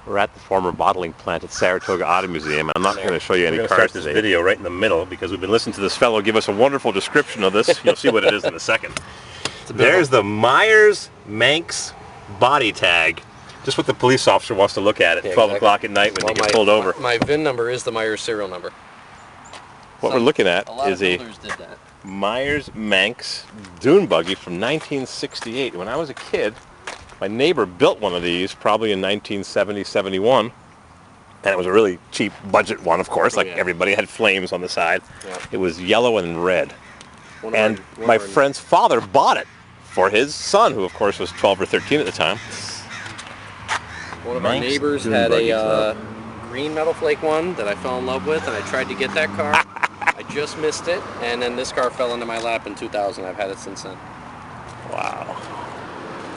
We're at the former bottling plant at Saratoga Auto Museum. I'm not going to show you any cars start today. this video right in the middle because we've been listening to this fellow give us a wonderful description of this. You'll see what it is in a second. There's the Meyers Manx body tag. Just what the police officer wants to look at at 12 o'clock at night when they get pulled over. My VIN number is the Meyers serial number. What we're looking at is a Meyers Manx dune buggy from 1968. When I was a kid, my neighbor built one of these probably in 1970-71, and it was a really cheap budget one, of course, like everybody. Had flames on the side. Yeah. It was yellow and red. And my friend's father bought it for his son, who of course was 12 or 13 at the time. One of our neighbors had a green metal flake one that I fell in love with, and I tried to get that car. I just missed it, and then this car fell into my lap in 2000. I've had it since then. Wow.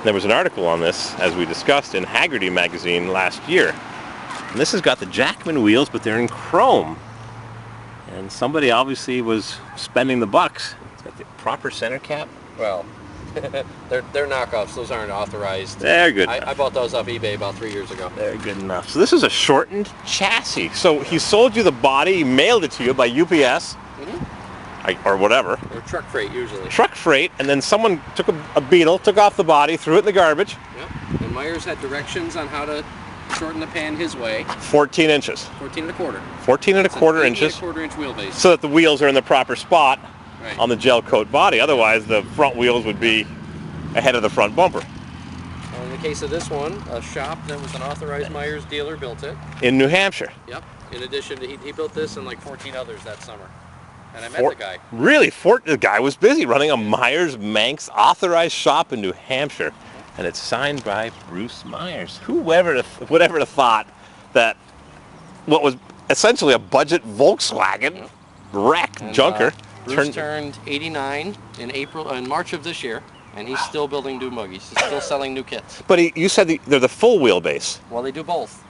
There was an article on this, as we discussed, in Haggerty magazine last year. And this has got the Jackman wheels, but they're in chrome. And somebody obviously was spending the bucks. It's got the proper center cap. Well, they're knockoffs. Those aren't authorized. They're good I bought those off eBay about 3 years ago. They're good enough. So this is a shortened chassis. So he sold you the body, he mailed it to you by UPS. Or whatever. Or truck freight, usually. Truck freight, and then someone took a Beetle, took off the body, threw it in the garbage. Yep. And Meyers had directions on how to shorten the pan his way. 14 inches. 14 and a quarter. 14 and a quarter inches. 14 and a quarter inch wheelbase. So that the wheels are in the proper spot right on the gel coat body. Otherwise, the front wheels would be ahead of the front bumper. In the case of this one, a shop that was an authorized Meyers dealer built it. In New Hampshire. Yep. In addition to, he built this and like 14 others that summer. And I met the guy. Really? The guy was busy running a Meyers Manx authorized shop in New Hampshire. And it's signed by Bruce Meyers. Whoever would ever have thought that what was essentially a budget Volkswagen wreck junker Bruce turned 89 in March of this year, and he's still building dune buggies. He's still selling new kits. But you said they're the full wheelbase. Well, they do both.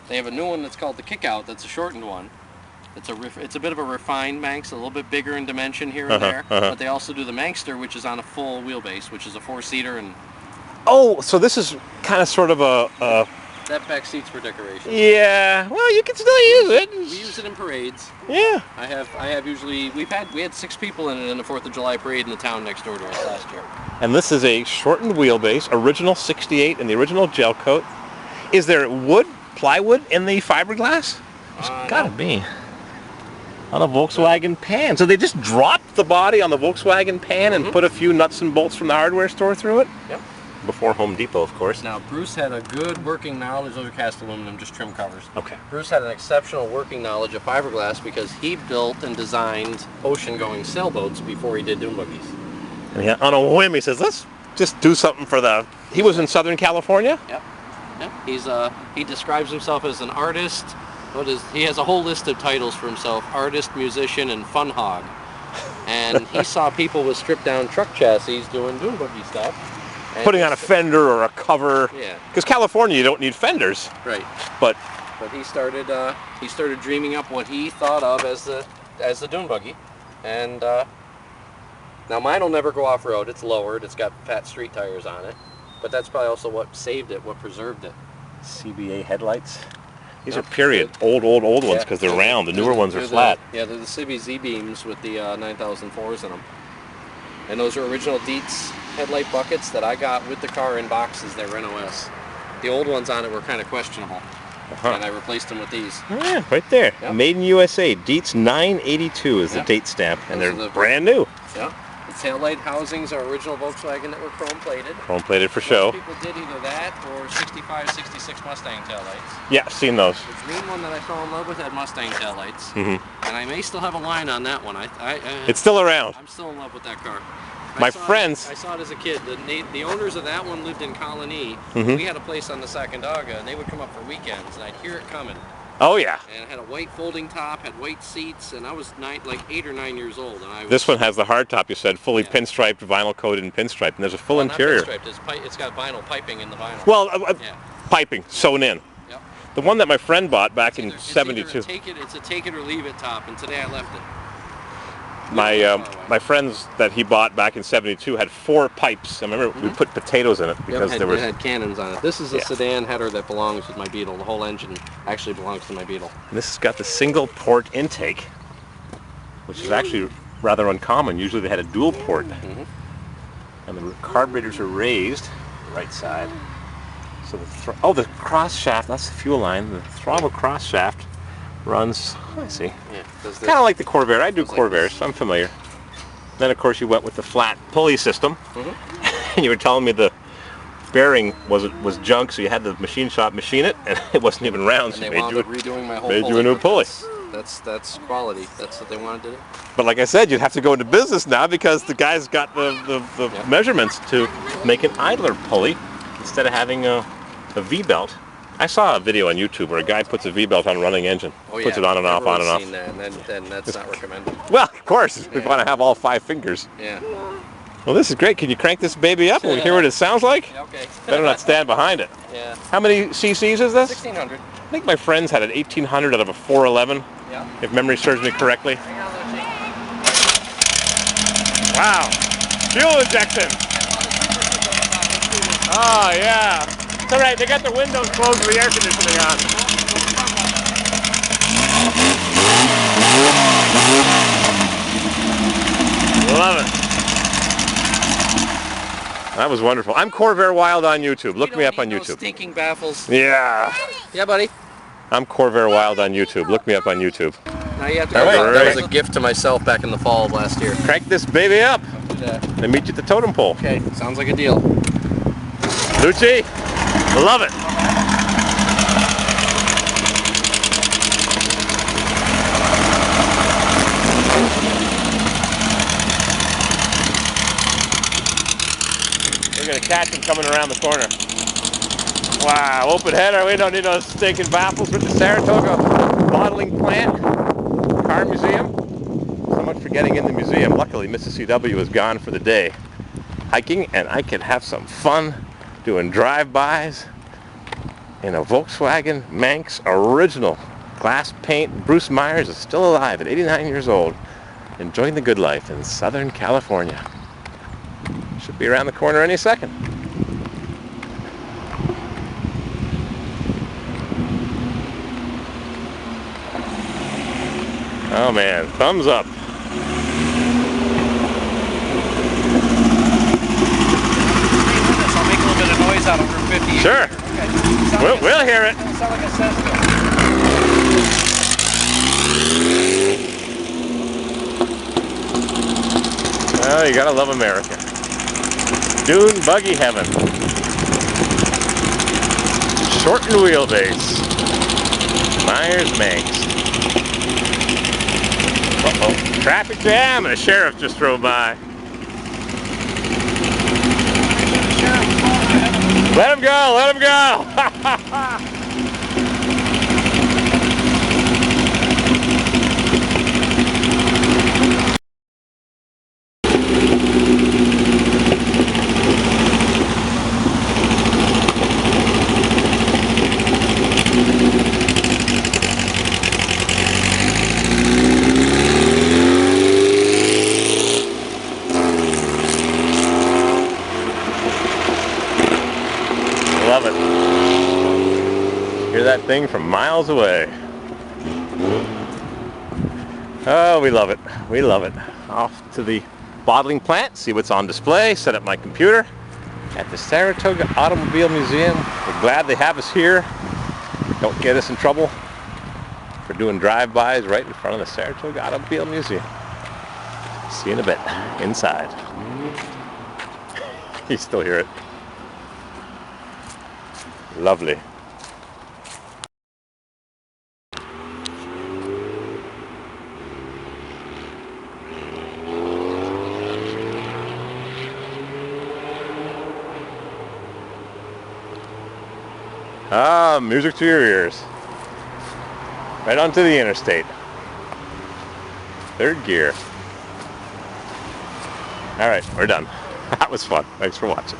They have a new one that's called the Kickout. That's a shortened one. It's a bit of a refined Manx, a little bit bigger in dimension here and there. But they also do the Manxter, which is on a full wheelbase, which is a 4-seater. And oh, so this is kind of sort of a that back seat's for decoration. Yeah, well, you can still use it. We use it in parades. Yeah. I have usually we had 6 people in it in the 4th of July parade in the town next door to us last year. And this is a shortened wheelbase, original 68 in the original gel coat. Is there plywood in the fiberglass? There's gotta be. On a Volkswagen pan. So they just dropped the body on the Volkswagen pan and put a few nuts and bolts from the hardware store through it? Yep. Before Home Depot, of course. Now, Bruce had a good working knowledge. Those are cast aluminum, just trim covers. Okay. Bruce had an exceptional working knowledge of fiberglass because he built and designed ocean-going sailboats before he did dune buggies. And on a whim, he says, let's just do something for the... He was in Southern California? Yep. Yep. He describes himself as an artist. He has a whole list of titles for himself: artist, musician, and fun hog. And he saw people with stripped-down truck chassis doing dune buggy stuff. Putting on a fender or a cover. Yeah. Because California, you don't need fenders. Right. But he started dreaming up what he thought of as the dune buggy, and now mine will never go off-road. It's lowered. It's got fat street tires on it, but that's probably also what saved it, what preserved it. CBA headlights. These are period old ones because they're round. The newer ones are flat. Yeah, they're the Civi Z-beams with the 9004s in them. And those are original Dietz headlight buckets that I got with the car in boxes. They were NOS. The old ones on it were kind of questionable, and I replaced them with these. Oh, yeah, right there. Yep. Made in USA. Dietz 982 is the date stamp, and they're brand new. Yeah. The taillight housings are original Volkswagen that were chrome-plated. Chrome-plated for show. Most people did either that or 65, 66 Mustang taillights. Yeah, seen those. The green one that I fell in love with had Mustang taillights. And I may still have a line on that one. It's still around. I'm still in love with that car. My friends... I saw it as a kid. The owners of that one lived in Colony. We had a place on the Saratoga, and they would come up for weekends, and I'd hear it coming. Oh, yeah. And it had a white folding top, had white seats, and I was like 8 or 9 years old. And this one has the hard top, you said, fully pinstriped, vinyl coated and pinstriped, and there's a full interior. Not pinstriped, it's got vinyl piping in the vinyl. Well, piping, sewn in. Yep. The one that my friend bought back in '72. It's a take it or leave it top, and today I left it. my friends that he bought back in '72 had 4 pipes. I remember we put potatoes in it because it had cannons on it. This is a Yeah. sedan header that belongs with my Beetle. The whole engine actually belongs to my Beetle. And this has got the single port intake, which is actually rather uncommon. Usually they had a dual port. And the carburetors are raised, right side. So the cross shaft, that's the fuel line. The throttle cross shaft runs, I see. Yeah, Kind of like the Corvair. I do Corvairs, so I'm familiar. Then of course you went with the flat pulley system. And you were telling me the bearing was junk, so you had the machine shop machine it, and it wasn't even round. And So they wound up redoing my whole made pulley, you a new but pulley. That's quality. That's what they wanted to do. But like I said, you'd have to go into business now because the guy's got the measurements to make an idler pulley instead of having a V-belt. I saw a video on YouTube where a guy puts a V-belt on a running engine. Oh, yeah. Puts it on and off, on and off. Seen that, and then that's not recommended. Well, of course, we want to have all 5 fingers. Yeah. Well, this is great. Can you crank this baby up and we hear what it sounds like? Yeah, okay. Better not stand behind it. Yeah. How many cc's is this? 1600. I think my friends had an 1800 out of a 411, Yeah. if memory serves me correctly. Wow. Fuel injection. Oh, yeah. It's all right. They got the windows closed with the air conditioning on. Love it. That was wonderful. I'm Corvair Wild on YouTube. Look me up on YouTube. Stinking baffles. Yeah. Yeah, buddy. I'm Corvair Wild on YouTube. Look me up on YouTube. Now you have to go. That was a gift to myself back in the fall of last year. Crank this baby up and meet you at the totem pole. Okay, sounds like a deal. Lucci, love it. We're going to catch him coming around the corner. Wow, open header. We don't need those stinking baffles. With the Saratoga bottling plant, car museum. So much for getting in the museum. Luckily, Mrs. CW is gone for the day hiking, and I can have some fun doing drive-bys in a Volkswagen Manx original glass paint. Bruce Meyers is still alive at 89 years old, enjoying the good life in Southern California. Should be around the corner any second. Oh man, thumbs up. I'll make a little bit of noise out over 50. Sure. Okay. We'll hear it. It'll sound like a Cessna. Oh, you gotta love America. Dune buggy heaven. Shortened wheelbase. Meyers Manx. Uh-oh. Traffic jam and a sheriff just drove by. Let him go, let him go! Love it. Hear that thing from miles away. Oh, we love it. We love it. Off to the bottling plant, see what's on display, set up my computer at the Saratoga Automobile Museum. We're glad they have us here. Don't get us in trouble for doing drive-bys right in front of the Saratoga Automobile Museum. See you in a bit, inside. You still hear it. Lovely. Ah, music to your ears. Right onto the interstate. Third gear. All right, we're done. That was fun. Thanks for watching.